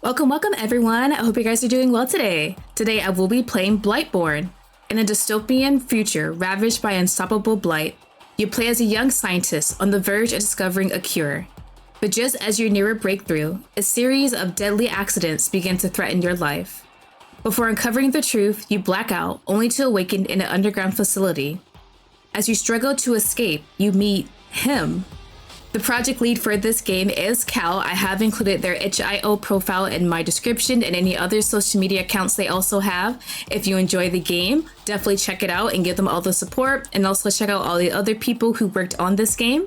Welcome everyone. I hope you guys are doing well today. Today I will be playing Blightborn. In a dystopian future ravaged by unstoppable blight, you play as a young scientist on the verge of discovering a cure. But just as you near a breakthrough, a series of deadly accidents begin to threaten your life. Before uncovering the truth, you black out, only to awaken in an underground facility. As you struggle to escape, you meet him. The project lead for this game is Cal. I have included their itch.io profile in my description and any other social media accounts they also have. If you enjoy the game, definitely check it out and give them all the support, and also check out all the other people who worked on this game.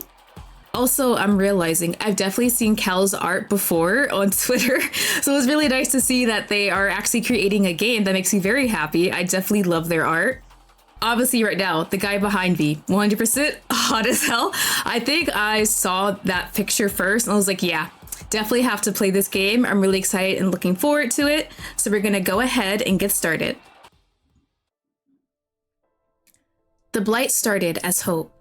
Also, I'm realizing I've definitely seen Cal's art before on Twitter, so it's really nice to see that they are actually creating a game that makes me very happy. I definitely love their art. Obviously right now, the guy behind me, 100% hot as hell. I think I saw that picture first and I was like, yeah, definitely have to play this game. I'm really excited and looking forward to it. So we're gonna go ahead and get started. The Blight started as hope,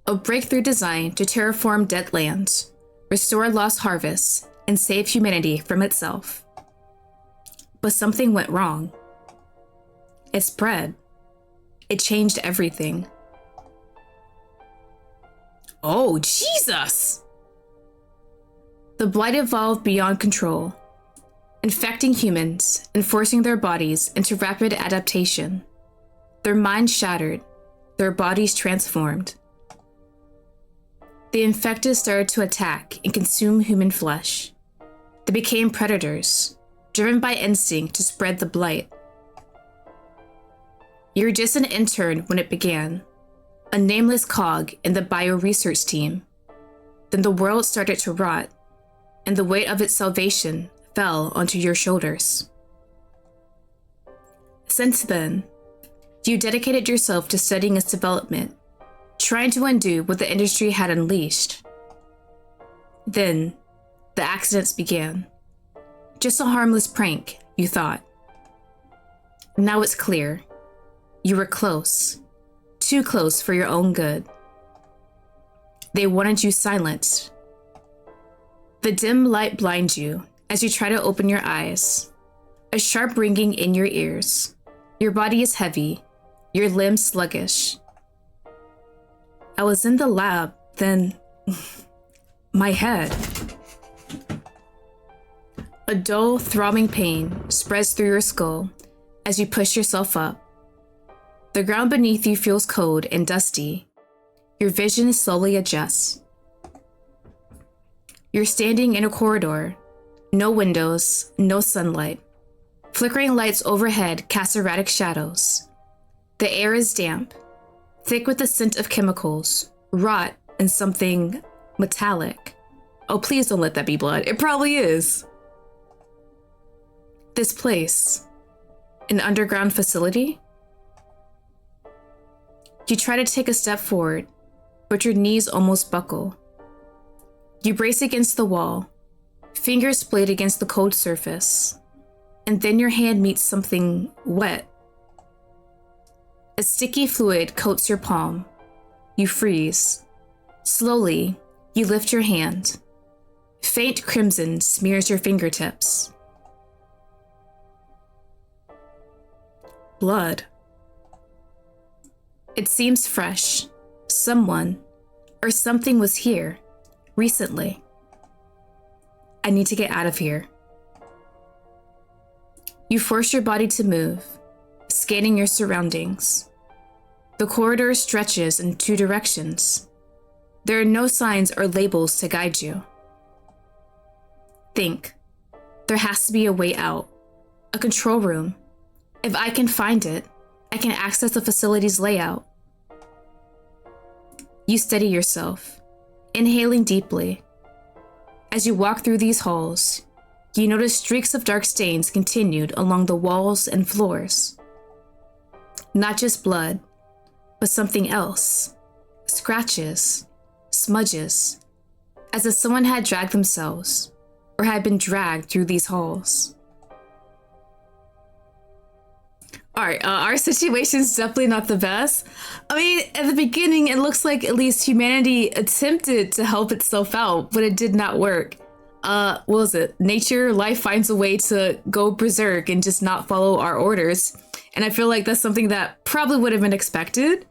a breakthrough design to terraform dead lands, restore lost harvests, and save humanity from itself. But something went wrong. It spread. It changed everything. Oh, Jesus! The blight evolved beyond control, infecting humans and forcing their bodies into rapid adaptation. Their minds shattered, their bodies transformed. The infected started to attack and consume human flesh. They became predators, driven by instinct to spread the blight. You were just an intern when it began, a nameless cog in the bio-research team. Then the world started to rot, and the weight of its salvation fell onto your shoulders. Since then, you dedicated yourself to studying its development, trying to undo what the industry had unleashed. Then, the accidents began. Just a harmless prank, you thought. Now it's clear. You were close, too close for your own good. They wanted you silenced. The dim light blinds you as you try to open your eyes, a sharp ringing in your ears. Your body is heavy, your limbs sluggish. I was in the lab, then my head. A dull, throbbing pain spreads through your skull as you push yourself up. The ground beneath you feels cold and dusty. Your vision slowly adjusts. You're standing in a corridor. No windows, no sunlight. Flickering lights overhead cast erratic shadows. The air is damp, thick with the scent of chemicals, rot, and something metallic. Oh, please don't let that be blood. It probably is. This place, an underground facility? You try to take a step forward, but your knees almost buckle. You brace against the wall, fingers splayed against the cold surface, and then your hand meets something wet. A sticky fluid coats your palm. You freeze. Slowly, you lift your hand. Faint crimson smears your fingertips. Blood. It seems fresh. Someone or something was here recently. I need to get out of here. You force your body to move, scanning your surroundings. The corridor stretches in two directions. There are no signs or labels to guide you. Think. There has to be a way out. A control room. If I can find it, I can access the facility's layout. You steady yourself, inhaling deeply. As you walk through these halls, you notice streaks of dark stains continued along the walls and floors. Not just blood, but something else. Scratches, smudges, as if someone had dragged themselves or had been dragged through these halls. All right, our situation's definitely not the best. I mean, at the beginning, it looks like at least humanity attempted to help itself out, but it did not work. what was it? Nature, life finds a way to go berserk and just not follow our orders. And I feel like that's something that probably would have been expected,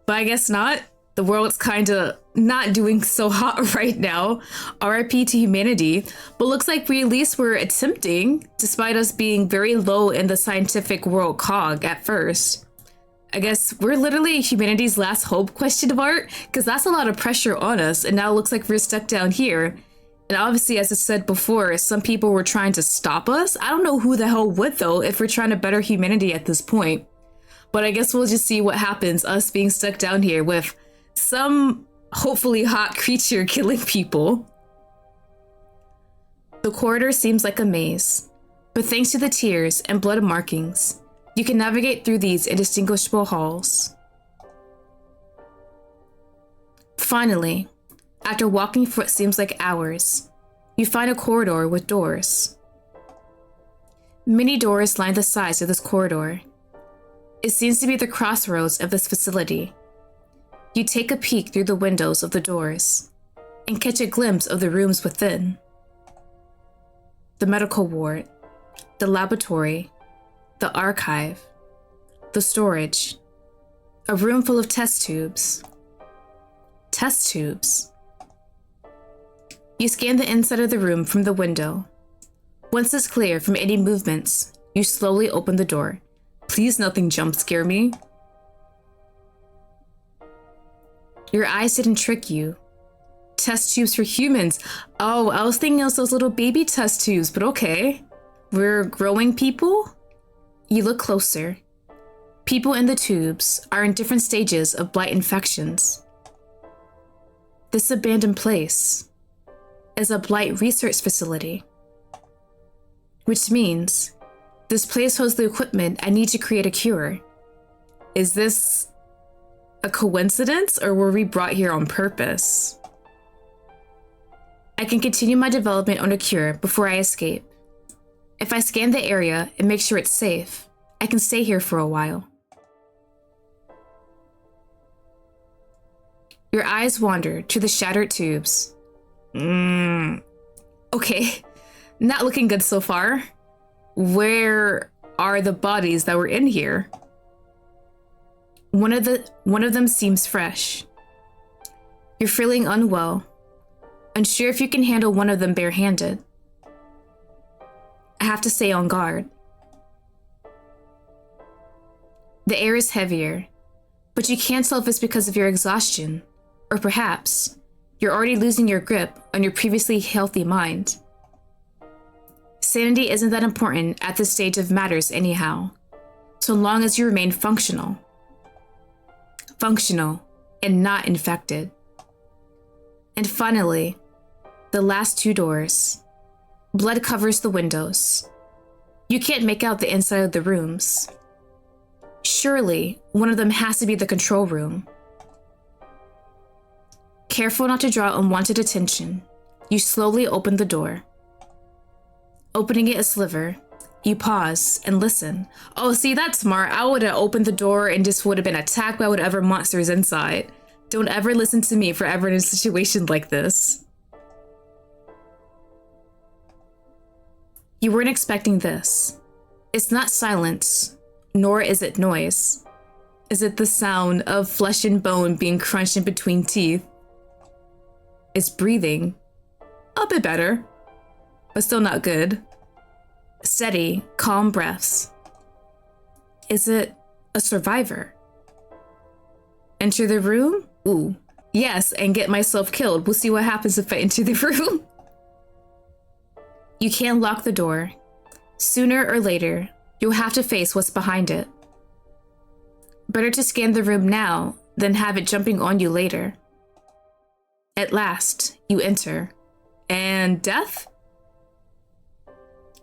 but I guess not. The world's kind of not doing so hot right now. RIP to humanity. But looks like we at least were attempting, despite us being very low in the scientific world cog at first. I guess we're literally humanity's last hope, question mark, because that's a lot of pressure on us, and now it looks like we're stuck down here. And obviously, as I said before, some people were trying to stop us. I don't know who the hell would, though, if we're trying to better humanity at this point. But I guess we'll just see what happens, us being stuck down here with some hopefully hot creature killing people. The corridor seems like a maze, but thanks to the tears and blood markings, you can navigate through these indistinguishable halls. Finally, after walking for what seems like hours, you find a corridor with doors. Many doors line the sides of this corridor. It seems to be the crossroads of this facility. You take a peek through the windows of the doors and catch a glimpse of the rooms within. The medical ward, the laboratory, the archive, the storage, a room full of test tubes. Test tubes. You scan the inside of the room from the window. Once it's clear from any movements, you slowly open the door. Please nothing jump scare me. Your eyes didn't trick you. Test tubes for humans. Oh, I was thinking it was those little baby test tubes, but okay. We're growing people? You look closer. People in the tubes are in different stages of blight infections. This abandoned place is a blight research facility, which means this place holds the equipment I need to create a cure. Is this a coincidence, or were we brought here on purpose? I can continue my development on a cure before I escape. If I scan the area and make sure it's safe, I can stay here for a while. Your eyes wander to the shattered tubes. Okay, not looking good so far. Where are the bodies that were in here? One of them seems fresh. You're feeling unwell, unsure if you can handle one of them barehanded. I have to stay on guard. The air is heavier, but you can't tell if it's because of your exhaustion, or perhaps you're already losing your grip on your previously healthy mind. Sanity isn't that important at this stage of matters anyhow, so long as you remain functional. Functional and not infected. And finally, the last two doors. Blood covers the windows. You can't make out the inside of the rooms. Surely, one of them has to be the control room. Careful not to draw unwanted attention, you slowly open the door. Opening it a sliver, you pause and listen. Oh, see, that's smart. I would have opened the door and just would have been attacked by whatever monsters inside. Don't ever listen to me if you're ever in a situation like this. You weren't expecting this. It's not silence, nor is it noise. Is it the sound of flesh and bone being crunched in between teeth? It's breathing. A bit better, but still not good. Steady, calm breaths. Is it a survivor? Enter the room? Ooh, yes, and get myself killed. We'll see what happens if I enter the room. You can't lock the door. Sooner or later, you'll have to face what's behind it. Better to scan the room now than have it jumping on you later. At last, you enter. And death?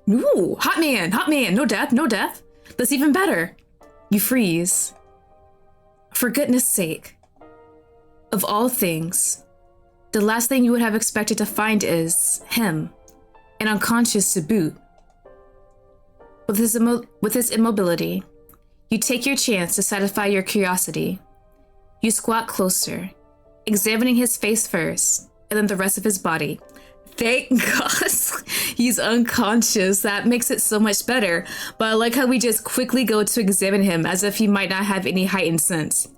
Ooh, hot man, no death, no death. That's even better. You freeze. For goodness sake. Of all things, the last thing you would have expected to find is him, and unconscious to boot. With his immobility, you take your chance to satisfy your curiosity. You squat closer, examining his face first, and then the rest of his body. Thank God he's unconscious. That makes it so much better. But I like how we just quickly go to examine him as if he might not have any heightened sense.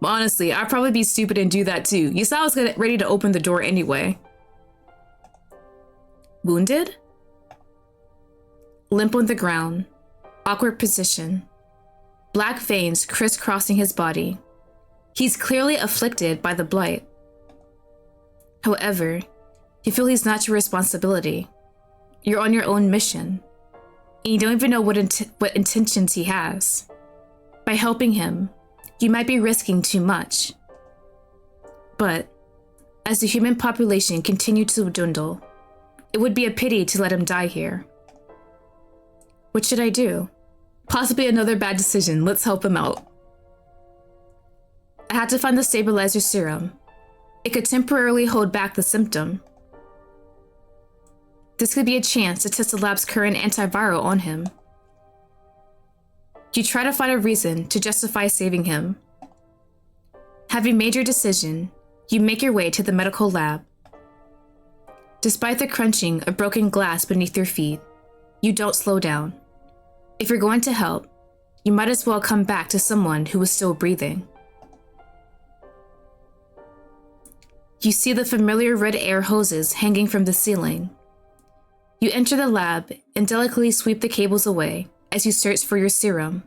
But honestly, I'd probably be stupid and do that too. You saw I was ready to open the door anyway. Wounded? Limp on the ground. Awkward position. Black veins crisscrossing his body. He's clearly afflicted by the blight. However, you feel he's not your responsibility. You're on your own mission, and you don't even know what intentions he has. By helping him, you might be risking too much. But as the human population continued to dwindle, it would be a pity to let him die here. What should I do? Possibly another bad decision. Let's help him out. I had to find the stabilizer serum. It could temporarily hold back the symptom. This could be a chance to test the lab's current antiviral on him. You try to find a reason to justify saving him. Having made your decision, you make your way to the medical lab. Despite the crunching of broken glass beneath your feet, you don't slow down. If you're going to help, you might as well come back to someone who is still breathing. You see the familiar red air hoses hanging from the ceiling. You enter the lab and delicately sweep the cables away as you search for your serum.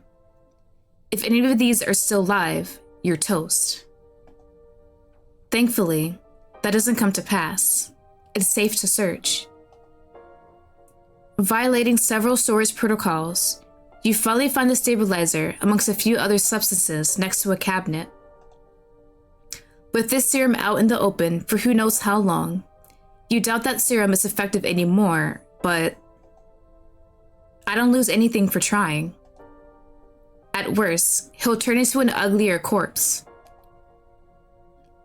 If any of these are still live, you're toast. Thankfully, that doesn't come to pass. It's safe to search. Violating several storage protocols, you finally find the stabilizer amongst a few other substances next to a cabinet. With this serum out in the open for who knows how long, you doubt that serum is effective anymore, but I don't lose anything for trying. At worst, he'll turn into an uglier corpse.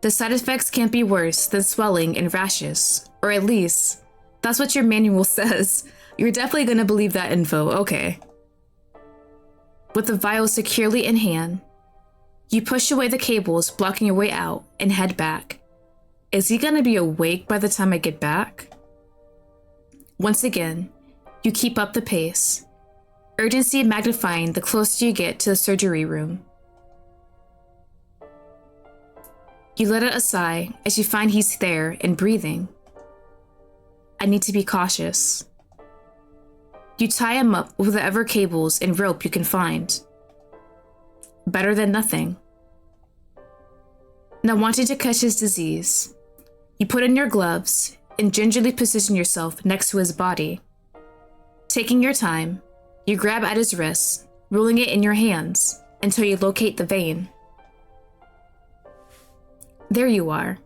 The side effects can't be worse than swelling and rashes, or at least, that's what your manual says. You're definitely gonna believe that info, okay. With the vial securely in hand, you push away the cables blocking your way out and head back. Is he gonna be awake by the time I get back? Once again, you keep up the pace, urgency magnifying the closer you get to the surgery room. You let out a sigh as you find he's there and breathing. I need to be cautious. You tie him up with whatever cables and rope you can find. Better than nothing. Now wanting to catch his disease, you put on your gloves and gingerly position yourself next to his body. Taking your time, you grab at his wrist, rolling it in your hands until you locate the vein. There you are.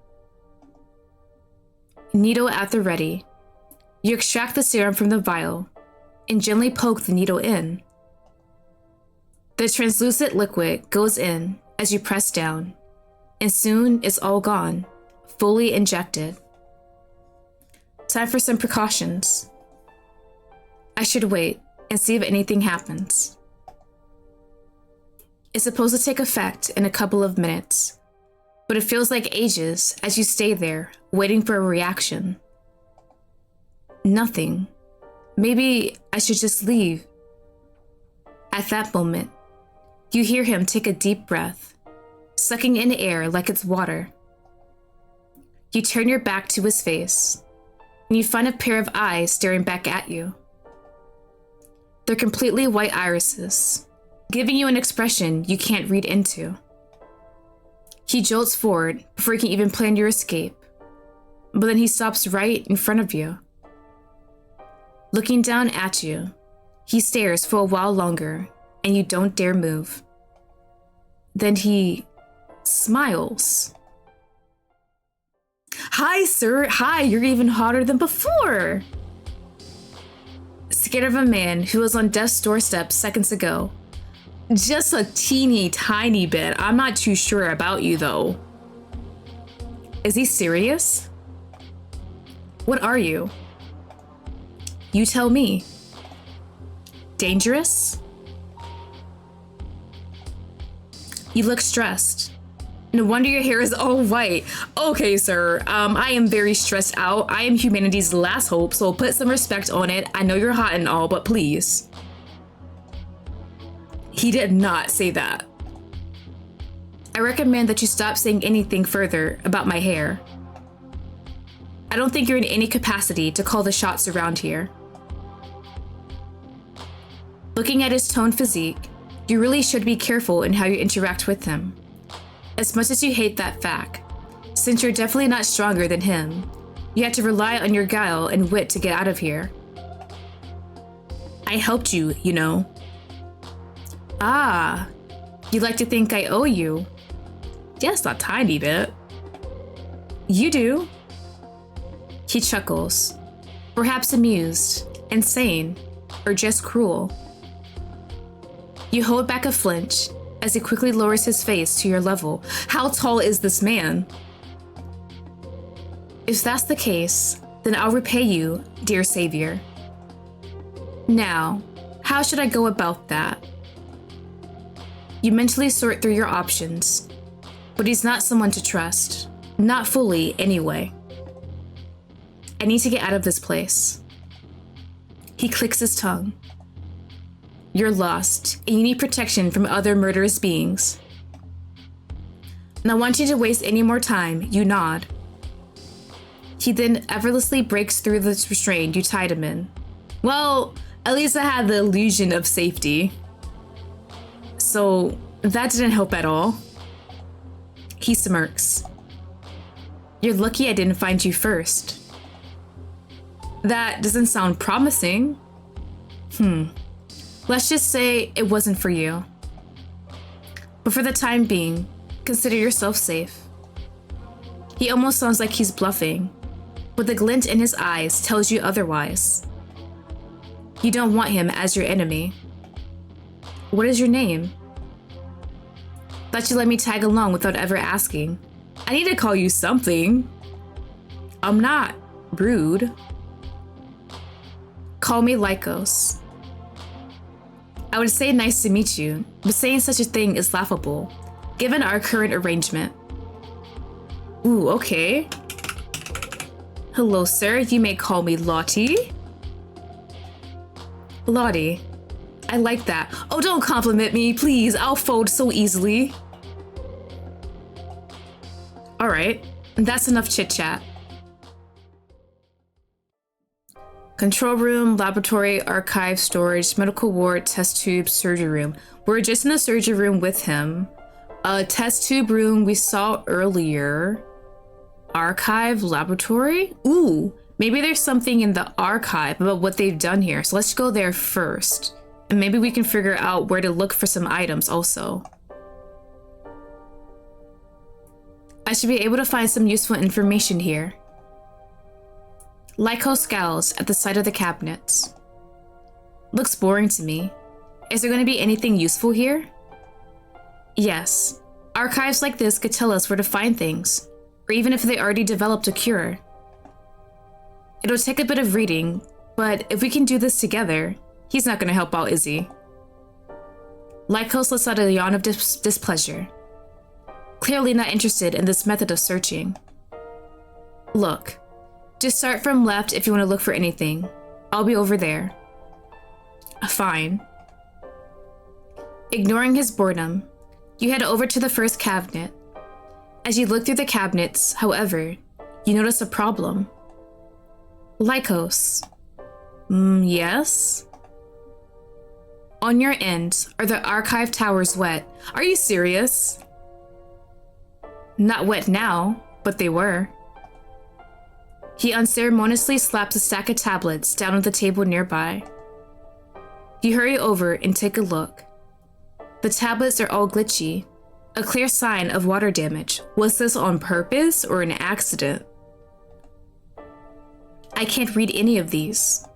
Needle at the ready. You extract the serum from the vial and gently poke the needle in. The translucent liquid goes in as you press down, and soon it's all gone, fully injected. Time for some precautions. I should wait and see if anything happens. It's supposed to take effect in a couple of minutes, but it feels like ages as you stay there, waiting for a reaction. Nothing. Maybe I should just leave. At that moment, you hear him take a deep breath, sucking in air like it's water. You turn your back to his face, and you find a pair of eyes staring back at you. They're completely white irises, giving you an expression you can't read into. He jolts forward before you can even plan your escape, but then he stops right in front of you. Looking down at you, he stares for a while longer, and you don't dare move. Then he smiles. Hi, sir. Hi, you're even hotter than before. Scared of a man who was on death's doorstep seconds ago. Just a teeny tiny bit. I'm not too sure about you, though. Is he serious? What are you? You tell me. Dangerous? You look stressed. No wonder your hair is all white. Okay, sir. I am very stressed out. I am humanity's last hope, so put some respect on it. I know you're hot and all, but please. He did not say that. I recommend that you stop saying anything further about my hair. I don't think you're in any capacity to call the shots around here. Looking at his toned physique, you really should be careful in how you interact with him. As much as you hate that fact, since you're definitely not stronger than him, you have to rely on your guile and wit to get out of here. I helped you, you know. Ah, you like to think I owe you? Yes, a tiny bit. You do. He chuckles, perhaps amused, insane, or just cruel. You hold back a flinch as he quickly lowers his face to your level. How tall is this man? If that's the case, then I'll repay you, dear savior. Now, how should I go about that? You mentally sort through your options, but he's not someone to trust. Not fully, anyway. I need to get out of this place. He clicks his tongue. You're lost, and you need protection from other murderous beings. And I want you to waste any more time, you nod. He then effortlessly breaks through the restraint you tied him in. Well, at least I had the illusion of safety. So, that didn't help at all. He smirks. You're lucky I didn't find you first. That doesn't sound promising. Let's just say it wasn't for you. But for the time being, consider yourself safe. He almost sounds like he's bluffing, but the glint in his eyes tells you otherwise. You don't want him as your enemy. What is your name? Thought you let me tag along without ever asking. I need to call you something. I'm not rude. Call me Lycos. I would say nice to meet you, but saying such a thing is laughable, given our current arrangement. Ooh, okay. Hello, sir. You may call me Lottie. Lottie. I like that. Oh, don't compliment me, please. I'll fold so easily. All right, that's enough chit-chat. Control room, laboratory, archive, storage, medical ward, test tube, surgery room. We're just in the surgery room with him. Test tube room we saw earlier. Archive, laboratory? Ooh, maybe there's something in the archive about what they've done here. So let's go there first. And maybe we can figure out where to look for some items also. I should be able to find some useful information here. Lyco scowls at the sight of the cabinets. Looks boring to me. Is there going to be anything useful here? Yes. Archives like this could tell us where to find things, or even if they already developed a cure. It'll take a bit of reading, but if we can do this together, he's not going to help out, is he? Lycos lets out a yawn of displeasure. Clearly not interested in this method of searching. Look, just start from left if you want to look for anything. I'll be over there. Fine. Ignoring his boredom, you head over to the first cabinet. As you look through the cabinets, however, you notice a problem. Lycos. Yes? On your end, are the archive towers wet? Are you serious? Not wet now, but they were. He unceremoniously slaps a stack of tablets down on the table nearby. You hurry over and take a look. The tablets are all glitchy, a clear sign of water damage. Was this on purpose or an accident? I can't read any of these.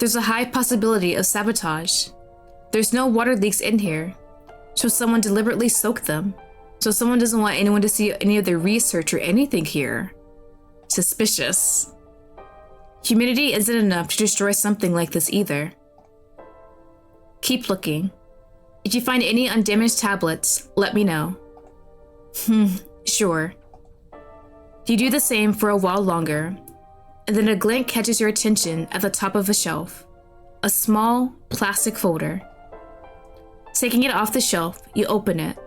There's a high possibility of sabotage. There's no water leaks in here, so someone deliberately soaked them. So someone doesn't want anyone to see any of their research or anything here. Suspicious. Humidity isn't enough to destroy something like this either. Keep looking. If you find any undamaged tablets, let me know. Sure. You do the same for a while longer, and then a glint catches your attention at the top of a shelf. A small plastic folder. Taking it off the shelf, you open it.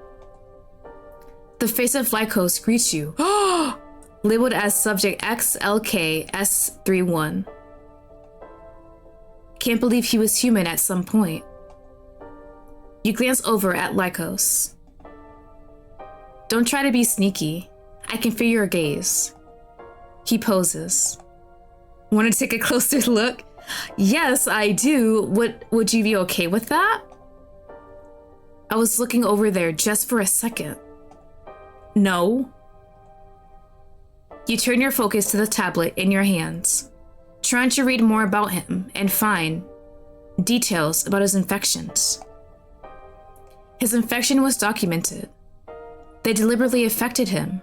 The face of Lycos greets you, labeled as subject XLKS31. Can't believe he was human at some point. You glance over at Lycos. Don't try to be sneaky. I can feel your gaze. He poses. Want to take a closer look? Yes, I do. Would you be okay with that? I was looking over there just for a second. No. You turn your focus to the tablet in your hands, trying to read more about him and find details about his infections. His infection was documented. They deliberately affected him.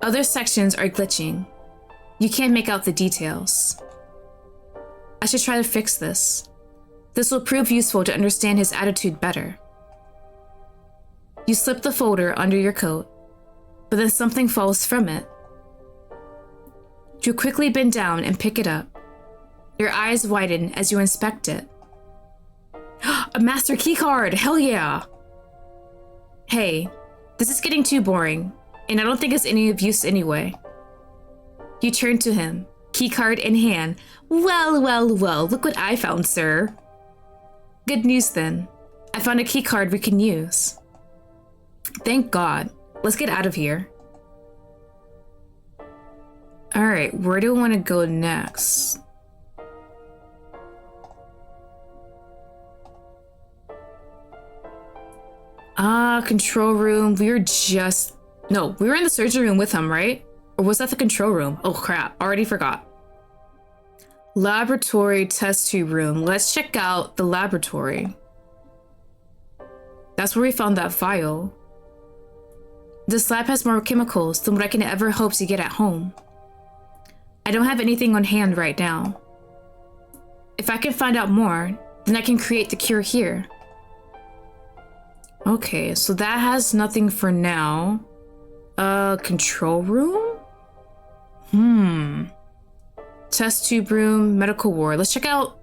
Other sections are glitching. You can't make out the details. I should try to fix this. This will prove useful to understand his attitude better. You slip the folder under your coat, but then something falls from it. You quickly bend down and pick it up. Your eyes widen as you inspect it. A master keycard! Hell yeah! Hey, this is getting too boring, and I don't think it's any of use anyway. You turn to him, keycard in hand. Well, look what I found, sir. Good news then. I found a keycard we can use. Thank God. Let's get out of here. Alright, where do I want to go next? Control room. We were in the surgery room with him, right? Or was that the control room? Oh crap, already forgot. Laboratory test tube room. Let's check out the laboratory. That's where we found that vial. This lab has more chemicals than what I can ever hope to get at home. I don't have anything on hand right now. If I can find out more, then I can create the cure here. Okay, so that has nothing for now. Control room? Test tube room, medical ward. Let's check out...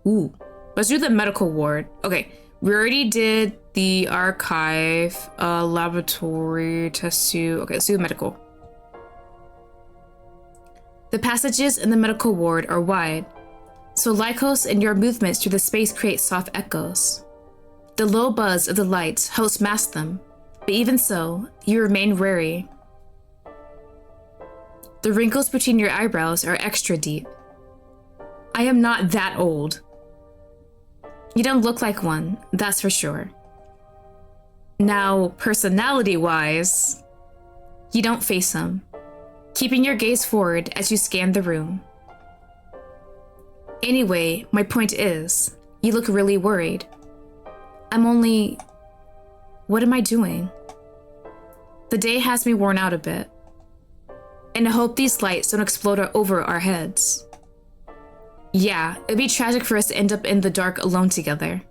let's do the medical ward. Okay, we already did the archive, laboratory, test tube. Okay, let's do the medical. The passages in the medical ward are wide, so Lycos and your movements through the space create soft echoes. The low buzz of the lights helps mask them, but even so, you remain wary. The wrinkles between your eyebrows are extra deep. I am not that old. You don't look like one, that's for sure. Now, personality-wise, you don't face him, keeping your gaze forward as you scan the room. Anyway, my point is, you look really worried. What am I doing? The day has me worn out a bit, and I hope these lights don't explode over our heads. Yeah, it'd be tragic for us to end up in the dark alone together.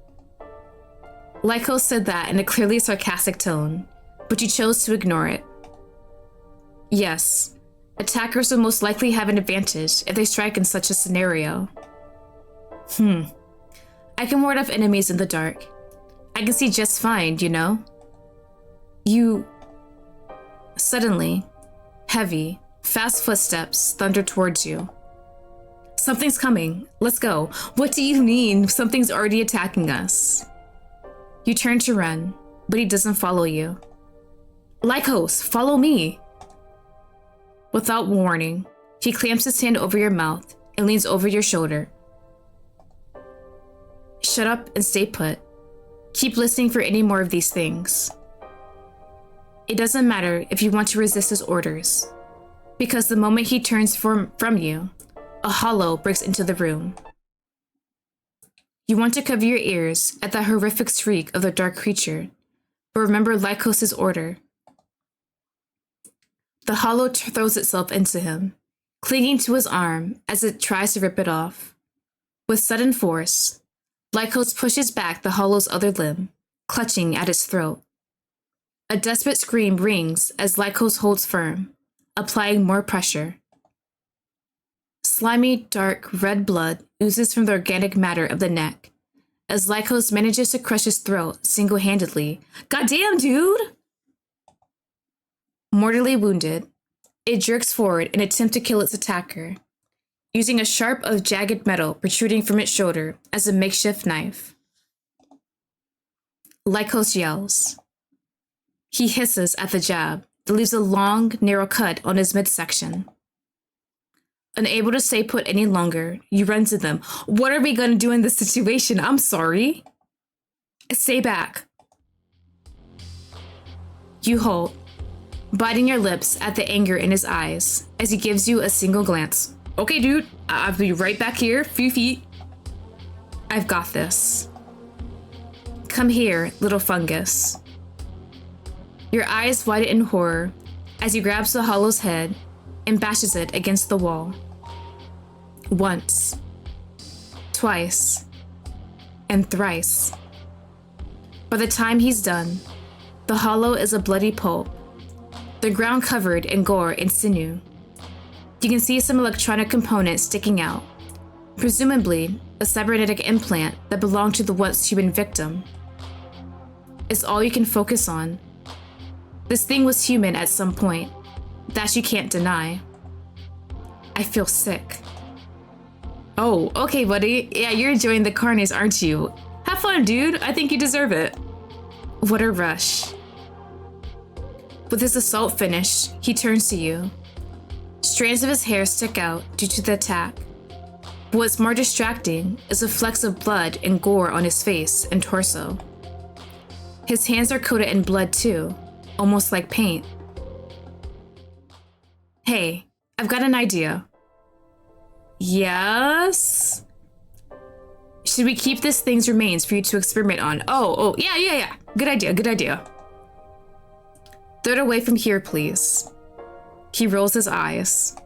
Lycos said that in a clearly sarcastic tone, but you chose to ignore it. Yes, attackers will most likely have an advantage if they strike in such a scenario. I can ward off enemies in the dark. I can see just fine, you know? Suddenly, heavy, fast footsteps thunder towards you. Something's coming. Let's go. What do you mean? Something's already attacking us. You turn to run, but he doesn't follow you. Lycos, follow me. Without warning, he clamps his hand over your mouth and leans over your shoulder. Shut up and stay put. Keep listening for any more of these things. It doesn't matter if you want to resist his orders, because the moment he turns from you, a hollow breaks into the room. You want to cover your ears at that horrific shriek of the dark creature, but remember Lycos' order. The hollow throws itself into him, clinging to his arm as it tries to rip it off. With sudden force, Lycos pushes back the hollow's other limb, clutching at its throat. A desperate scream rings as Lycos holds firm, applying more pressure. Slimy, dark, red blood oozes from the organic matter of the neck as Lycos manages to crush his throat single-handedly. Goddamn, dude! Mortally wounded, it jerks forward in an attempt to kill its attacker, using a sharp of jagged metal protruding from its shoulder as a makeshift knife. Lycos yells. He hisses at the jab that leaves a long, narrow cut on his midsection. Unable to stay put any longer, you run to them. What are we gonna do in this situation? I'm sorry. Stay back. You halt, biting your lips at the anger in his eyes as he gives you a single glance. Okay, dude, I'll be right back here, few feet. I've got this. Come here, little fungus. Your eyes widen in horror as he grabs the hollow's head and bashes it against the wall. Once, twice, and thrice. By the time he's done, the hollow is a bloody pulp, the ground covered in gore and sinew. You can see some electronic components sticking out, presumably a cybernetic implant that belonged to the once human victim. It's all you can focus on. This thing was human at some point, that you can't deny. I feel sick. Oh, okay, buddy. Yeah, you're enjoying the carnage, aren't you? Have fun, dude. I think you deserve it. What a rush. With his assault finished, he turns to you. Strands of his hair stick out due to the attack. But what's more distracting is the flecks of blood and gore on his face and torso. His hands are coated in blood too, almost like paint. Hey, I've got an idea. Yes? Should we keep this thing's remains for you to experiment on? Oh, yeah. Good idea. Throw it away from here, please. He rolls his eyes.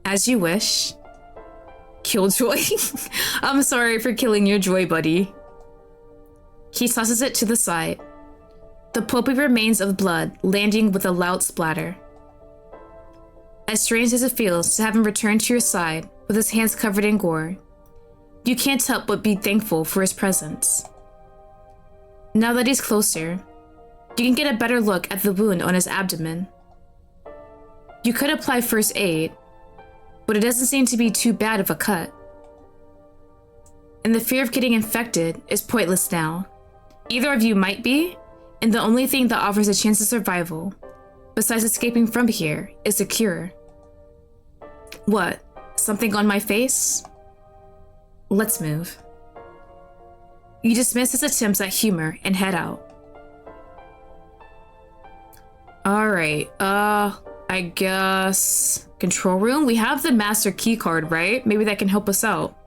As you wish. Killjoy? I'm sorry for killing your joy, buddy. He tosses it to the side. The pulpy remains of blood landing with a loud splatter. As strange as it feels to have him return to your side with his hands covered in gore, you can't help but be thankful for his presence. Now that he's closer, you can get a better look at the wound on his abdomen. You could apply first aid, but it doesn't seem to be too bad of a cut. And the fear of getting infected is pointless now. Either of you might be, and the only thing that offers a chance of survival, besides escaping from here, is a cure. What? Something on my face? Let's move. You dismiss his attempts at humor and head out. Alright, I guess... Control room? We have the master key card, right? Maybe that can help us out.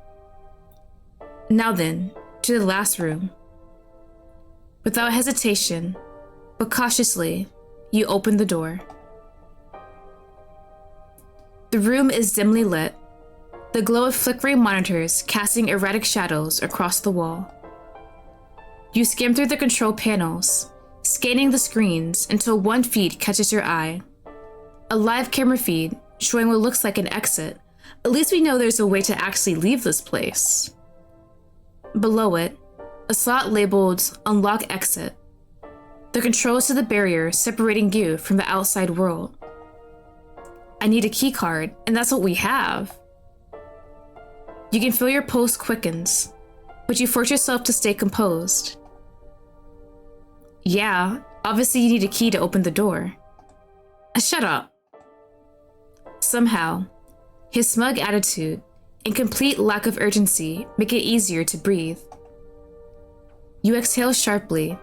Now then, to the last room. Without hesitation, but cautiously, you open the door. The room is dimly lit, the glow of flickering monitors casting erratic shadows across the wall. You skim through the control panels, scanning the screens until one feed catches your eye. A live camera feed showing what looks like an exit. At least we know there's a way to actually leave this place. Below it, a slot labeled Unlock Exit. The controls to the barrier separating you from the outside world. I need a key card, and that's what we have. You can feel your pulse quickens, but you force yourself to stay composed. Yeah, obviously you need a key to open the door. Shut up. Somehow, his smug attitude and complete lack of urgency make it easier to breathe. You exhale sharply,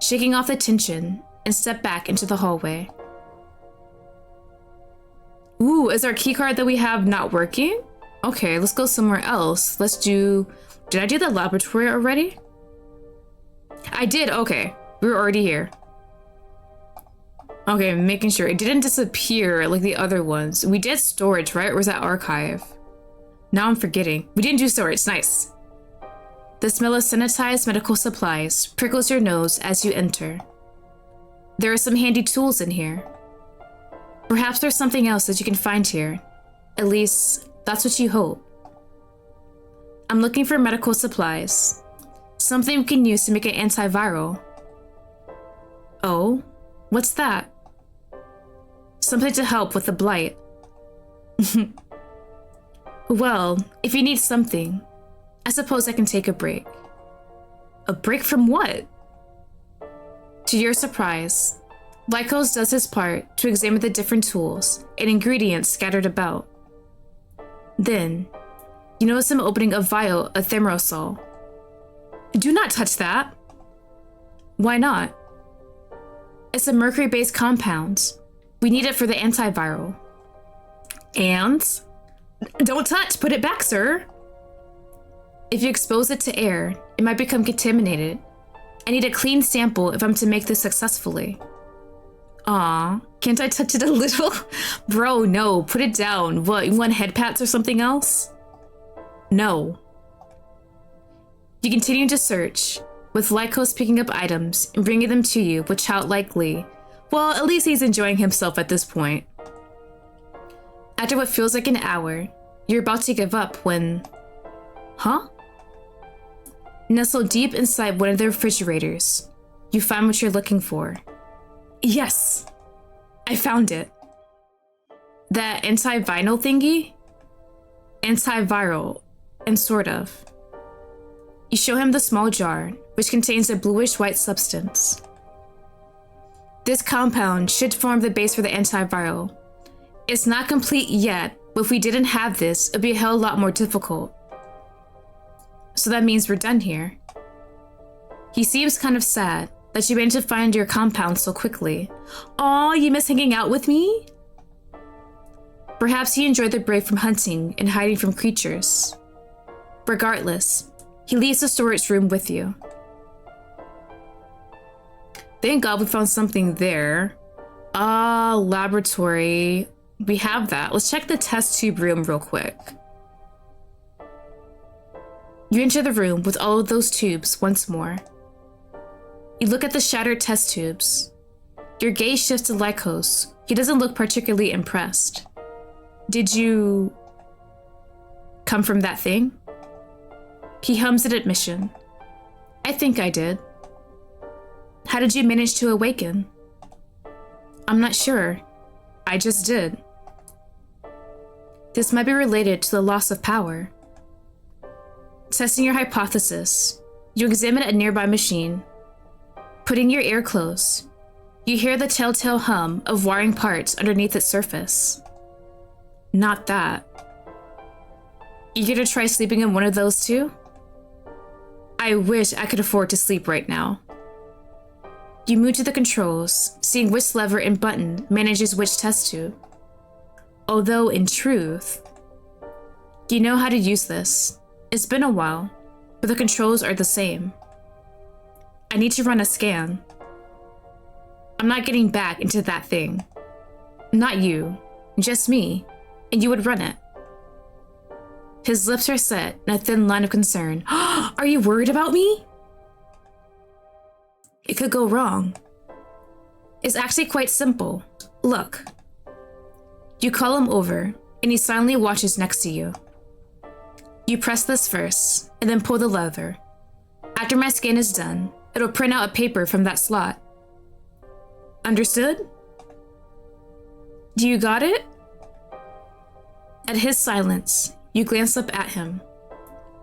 shaking off the tension, and step back into the hallway. Ooh, is our keycard that we have not working? Okay, let's go somewhere else. Let's do... Did I do the laboratory already? I did, okay. We were already here. Okay, making sure. It didn't disappear like the other ones. We did storage, right? Or was that archive? Now I'm forgetting. We didn't do storage, nice. The smell of sanitized medical supplies prickles your nose as you enter. There are some handy tools in here. Perhaps there's something else that you can find here. At least, that's what you hope. I'm looking for medical supplies. Something we can use to make an antiviral. Oh? What's that? Something to help with the blight. Well, if you need something, I suppose I can take a break. A break from what? To your surprise, Lycos does his part to examine the different tools and ingredients scattered about. Then, you notice him opening a vial of thimerosal. Do not touch that. Why not? It's a mercury-based compound. We need it for the antiviral. And? Don't touch! Put it back, sir! If you expose it to air, it might become contaminated. I need a clean sample if I'm to make this successfully. Aw, can't I touch it a little? Bro, no, put it down. What, you want head pats or something else? No. You continue to search, with Lycos picking up items and bringing them to you with childlike glee. Well, at least he's enjoying himself at this point. After what feels like an hour, you're about to give up when... Huh? Nestled deep inside one of the refrigerators, you find what you're looking for. Yes! I found it. That antiviral thingy? Antiviral, and sort of. You show him the small jar, which contains a bluish-white substance. This compound should form the base for the antiviral. It's not complete yet, but if we didn't have this, it'd be a hell of a lot more difficult. So that means we're done here. He seems kind of sad that you managed to find your compound so quickly. Aw, you miss hanging out with me? Perhaps he enjoyed the break from hunting and hiding from creatures. Regardless, he leaves the storage room with you. Thank God we found something there. Laboratory. We have that. Let's check the test tube room real quick. You enter the room with all of those tubes once more. You look at the shattered test tubes. Your gaze shifts to Lycos. He doesn't look particularly impressed. Did you... come from that thing? He hums an admission. I think I did. How did you manage to awaken? I'm not sure. I just did. This might be related to the loss of power. Testing your hypothesis, you examine a nearby machine. Putting your ear close, you hear the telltale hum of wiring parts underneath its surface. Not that. Eager to try sleeping in one of those too? I wish I could afford to sleep right now. You move to the controls, seeing which lever and button manages which test tube. Although, in truth, you know how to use this. It's been a while, but the controls are the same. I need to run a scan. I'm not getting back into that thing. Not you, just me, and you would run it. His lips are set in a thin line of concern. Are you worried about me? It could go wrong. It's actually quite simple. Look. You call him over, and he silently watches next to you. You press this first, and then pull the lever. After my scan is done, it'll print out a paper from that slot. Understood? Do you got it? At his silence, you glance up at him.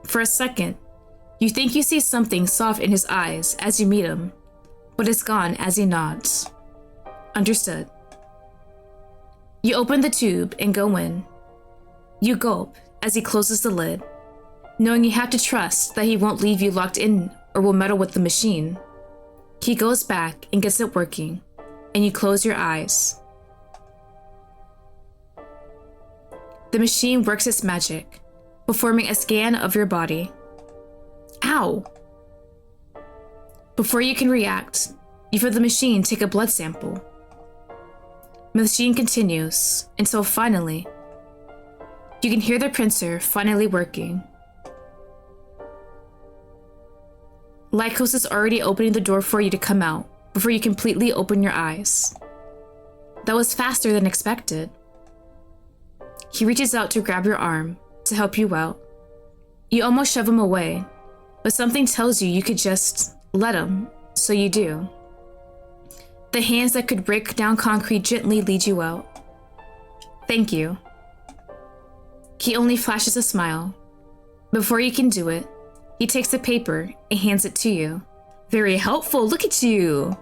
For a second, you think you see something soft in his eyes as you meet him, but it's gone as he nods. Understood. You open the tube and go in. You gulp as he closes the lid, knowing you have to trust that he won't leave you locked in or will meddle with the machine. He goes back and gets it working, and you close your eyes. The machine works its magic, performing a scan of your body. Ow! Before you can react, you feel the machine take a blood sample. The machine continues until finally, you can hear the printer finally working. Lycos is already opening the door for you to come out before you completely open your eyes. That was faster than expected. He reaches out to grab your arm to help you out. You almost shove him away, but something tells you could just let him, so you do. The hands that could break down concrete gently lead you out. Thank you. He only flashes a smile. Before you can do it, he takes the paper and hands it to you. Very helpful, look at you.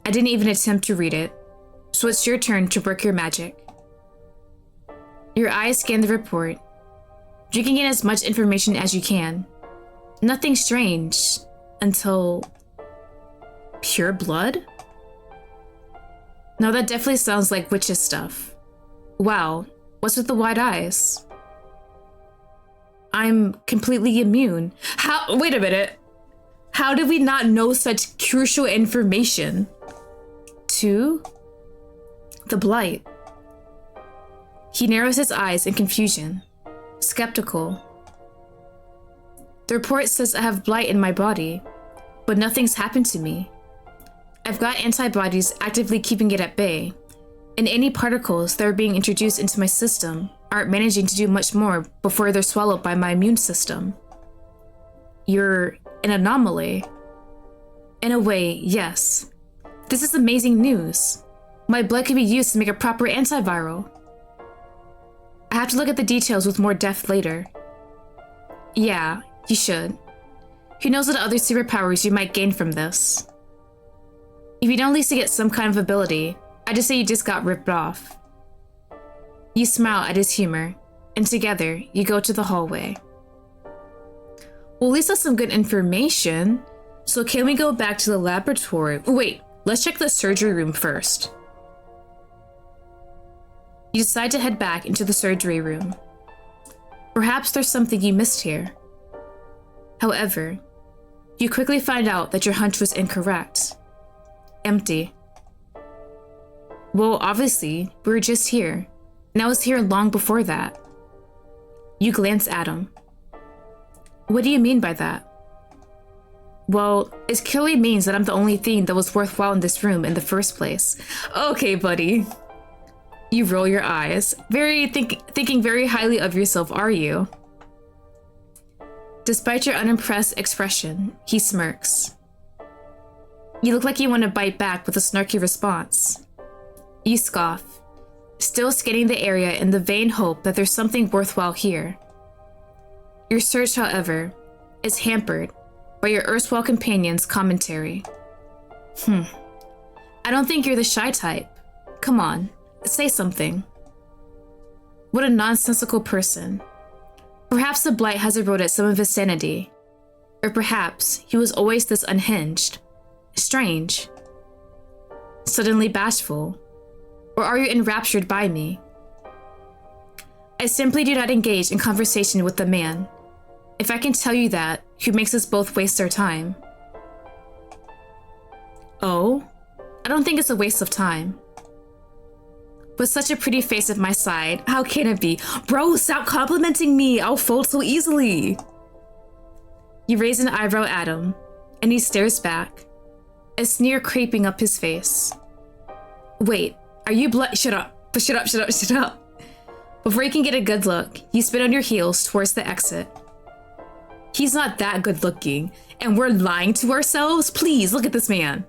I didn't even attempt to read it, so it's your turn to work your magic. Your eyes scan the report, drinking in as much information as you can. Nothing strange until... pure blood? No, that definitely sounds like witches stuff. Wow, what's with the wide eyes? I'm completely immune. How? Wait a minute. How did we not know such crucial information? To the blight. He narrows his eyes in confusion, skeptical. The report says I have blight in my body, but nothing's happened to me. I've got antibodies actively keeping it at bay, and any particles that are being introduced into my system aren't managing to do much more before they're swallowed by my immune system. You're an anomaly. In a way, yes. This is amazing news. My blood can be used to make a proper antiviral. I have to look at the details with more depth later. Yeah, you should. Who knows what other superpowers you might gain from this? If you don't at least get some kind of ability, I just say you just got ripped off. You smile at his humor, and together you go to the hallway. Well, at least that's some good information. So can we go back to the laboratory? Wait, let's check the surgery room first. You decide to head back into the surgery room. Perhaps there's something you missed here. However, you quickly find out that your hunch was incorrect. Empty. Well, obviously, we were just here, and I was here long before that. You glance at him. What do you mean by that? Well, it clearly means that I'm the only thing that was worthwhile in this room in the first place. Okay, buddy. You roll your eyes, thinking very highly of yourself, are you? Despite your unimpressed expression, he smirks. You look like you want to bite back with a snarky response. You scoff, still scanning the area in the vain hope that there's something worthwhile here. Your search, however, is hampered by your erstwhile companion's commentary. I don't think you're the shy type. Come on, say something. What a nonsensical person. Perhaps the blight has eroded some of his sanity. Or perhaps he was always this unhinged. Strange. Suddenly bashful. Or are you enraptured by me? I simply do not engage in conversation with the man. If I can tell you that, who makes us both waste our time. Oh? I don't think it's a waste of time. With such a pretty face at my side, how can it be? Bro, stop complimenting me! I'll fold so easily! You raise an eyebrow at him, and he stares back, a sneer creeping up his face. Wait, are you Shut up! Shut up, shut up, shut up! Before you can get a good look, you spin on your heels towards the exit. He's not that good looking, and we're lying to ourselves? Please, look at this man.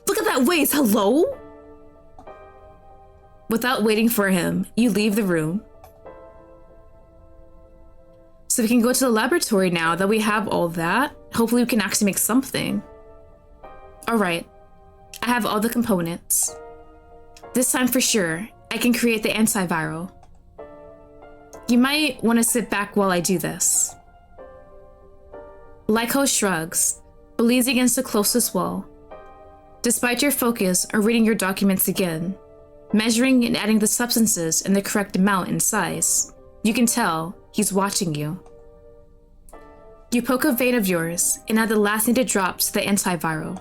Look at that waist, hello? Without waiting for him, you leave the room. So we can go to the laboratory now that we have all that. Hopefully we can actually make something. All right, I have all the components. This time for sure, I can create the antiviral. You might want to sit back while I do this. Lyko shrugs, but leans against the closest wall. Despite your focus on reading your documents again, measuring and adding the substances in the correct amount and size, you can tell he's watching you. You poke a vein of yours and add the last needed drops to the antiviral.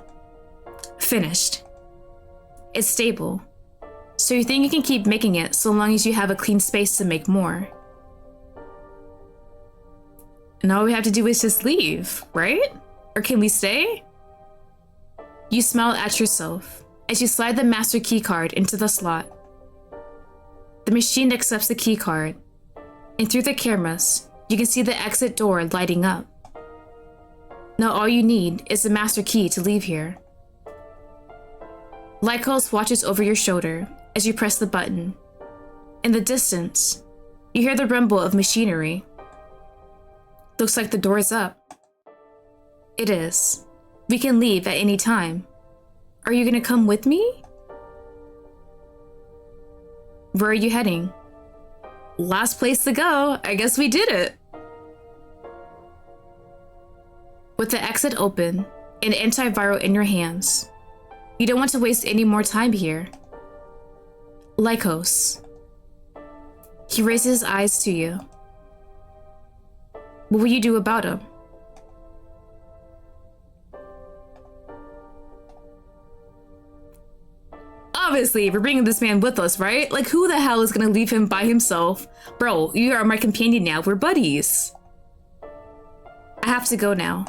Finished. It's stable, so you think you can keep making it so long as you have a clean space to make more. And all we have to do is just leave, right? Or can we stay? You smile at yourself as you slide the master keycard into the slot. The machine accepts the keycard, and through the cameras, you can see the exit door lighting up. Now all you need is the master key to leave here. Lycos watches over your shoulder as you press the button. In the distance, you hear the rumble of machinery. Looks like the door is up. It is. We can leave at any time. Are you gonna come with me? Where are you heading? Last place to go. I guess we did it. With the exit open and antiviral in your hands, you don't want to waste any more time here. Lycos. He raises his eyes to you. What will you do about him? Obviously, we're bringing this man with us, right? Like, who the hell is gonna leave him by himself? Bro, you are my companion now. We're buddies. I have to go now.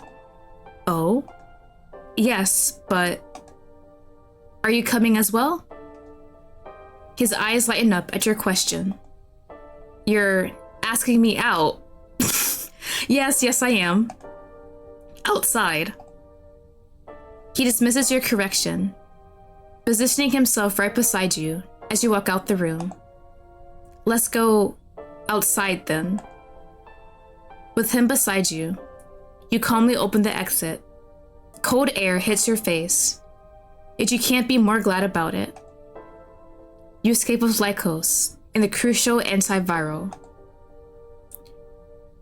Oh? Yes, but... Are you coming as well? His eyes lighten up at your question. You're asking me out. Yes, I am. Outside. He dismisses your correction, positioning himself right beside you as you walk out the room. Let's go outside then. With him beside you, you calmly open the exit. Cold air hits your face, yet you can't be more glad about it. You escape with Lycos and the crucial antiviral.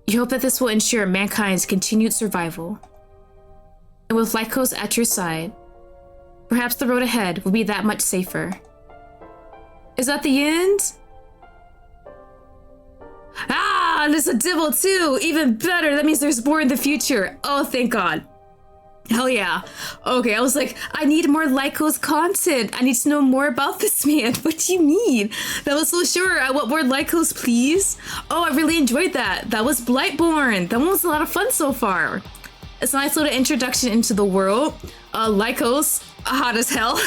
You hope that this will ensure mankind's continued survival. And with Lycos at your side, perhaps the road ahead will be that much safer. Is that the end? Ah, there's a dibble too! Even better, that means there's more in the future. Oh, thank God. Hell yeah. Okay, I was like, I need more Lycos content. I need to know more about this man. What do you mean? That was so sure. I want more Lycos, please. Oh, I really enjoyed that. That was Blightborn. That one was a lot of fun so far. It's a nice little introduction into the world. Lycos, hot as hell.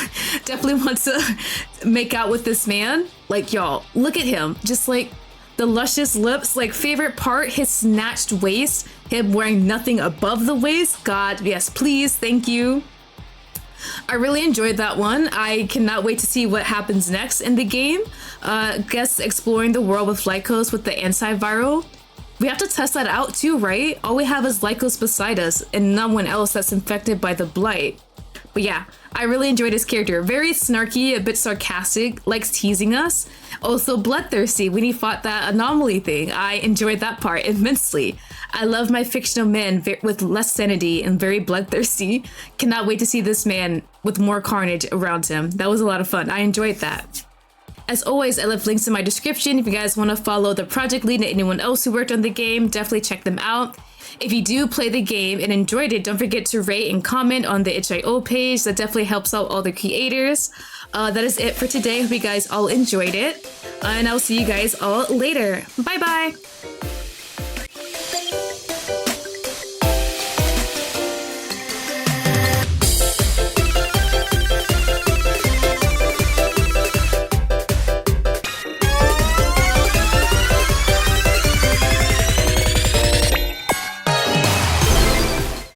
Definitely want to make out with this man. Like, y'all, look at him. Just like the luscious lips. Like, favorite part, his snatched waist. Him wearing nothing above the waist. God, yes, please, thank you. I really enjoyed that one. I cannot wait to see what happens next in the game. Guess exploring the world with Lycos with the antiviral. We have to test that out too, right? All we have is Lycos beside us and no one else that's infected by the blight. But yeah, I really enjoyed his character. Very snarky, a bit sarcastic, likes teasing us. Also bloodthirsty when he fought that anomaly thing. I enjoyed that part immensely. I love my fictional men with less sanity and very bloodthirsty. Cannot wait to see this man with more carnage around him. That was a lot of fun. I enjoyed that. As always, I left links in my description. If you guys want to follow the project lead and anyone else who worked on the game, definitely check them out. If you do play the game and enjoyed it, don't forget to rate and comment on the itch.io page. That definitely helps out all the creators. That is it for today. Hope you guys all enjoyed it. And I'll see you guys all later. Bye bye.